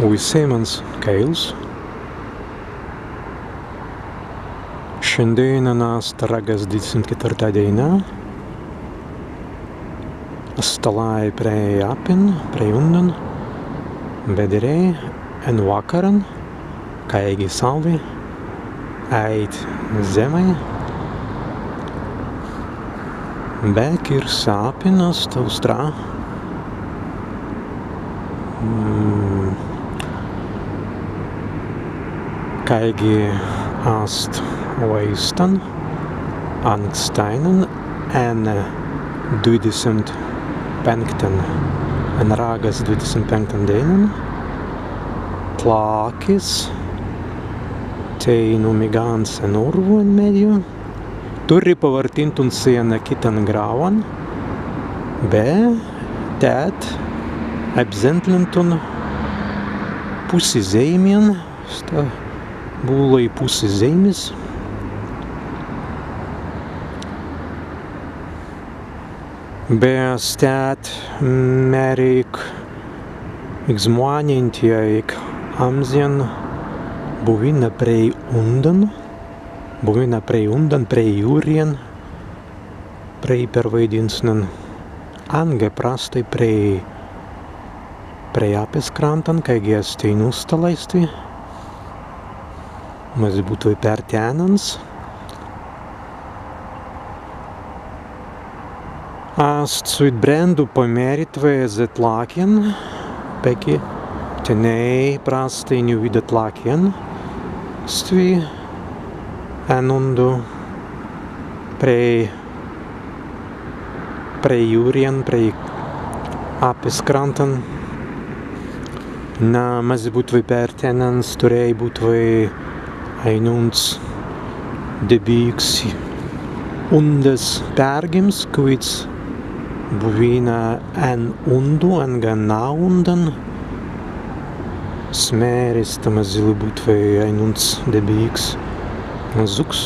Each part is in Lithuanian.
Visi mans Keils. Šiandien nāsta ragas 24. dienā. Stalāja prej apin, prej undan, bedirēja, en vakaran, kaigi salvi, ait zemē, bēk ir sāpinas taustrā. Kaigi ast oistan, angstainan, en 25. En ragas 25. dienan, tlākis, teinu migāns en urvuan medju, turri pavartintun siena kitan grāvan, be tēt apzentlintun pusi zeimien, sta būlai pusi zeimis. Bestāt mērīk zmuāņintiek amzien buvina prej undan, prej jūrien, prej pervaidinsnen ange prastai prej apes krantan, kaigi esti nustalaisti, mas būtu pērtēnans. Ast suit brendu pomērit vēzet lākien, peki tenei prastiņu vidat lākien, stvi enundu prej jūrien, prej apes krantan. Na, mas būtu pērtēnans, turēja būtu ainuns debīgs undas pērgims, kuits buvina en undu, en gan naundan, smēris tam zili būt vai ainuns debīgs zuks,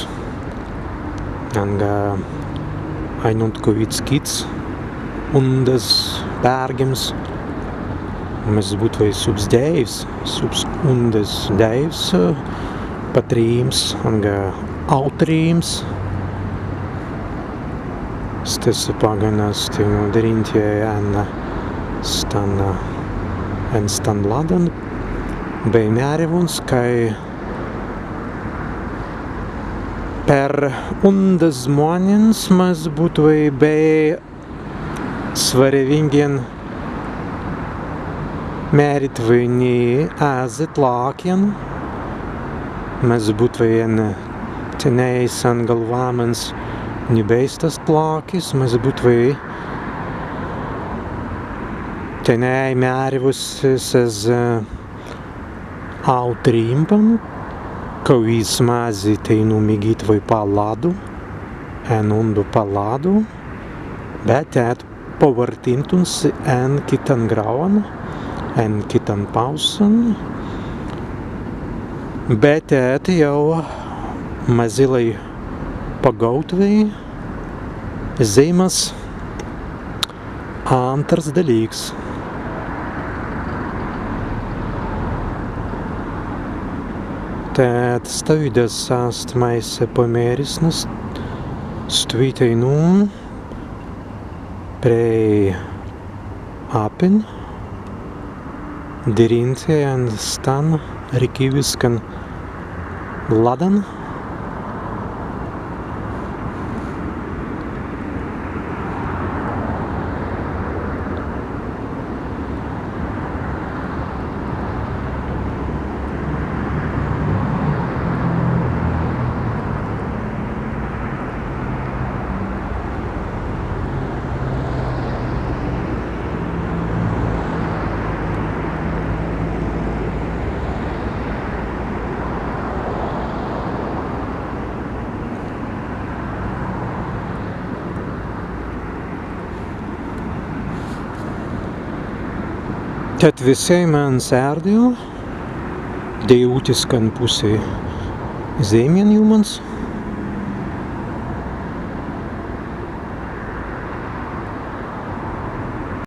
en gan ainunt kuits kits undas pērgims, mēs būt vai subs deivs, subs undas deivs, patrīms, en gan autrīms, stes paganas tinu derintie en stan ladan, bei mērivuns, kai per undas muanins mas būtu vai bei svarevingien mērit vai ni āzet lākien, mas būtu vai en tenējs an galvāmens ni beistas tlākis, mas būtu vai tenēj mērivus es autrimpam, kauīs mazi teinu migīt vai paladu, en undu paladu, bet ēt pavartintuns en kitan grauan, en kitan pausan, bet ēt jau mazilai pagautvei zeimas antras dalīgs. Tēt stavidas ast maise pomērisnas stvītei nu prej apin, dirintie en stan rikiviskan ladan, Tad visai man sērdēju, dejūtis kan pusi zemien jūmans.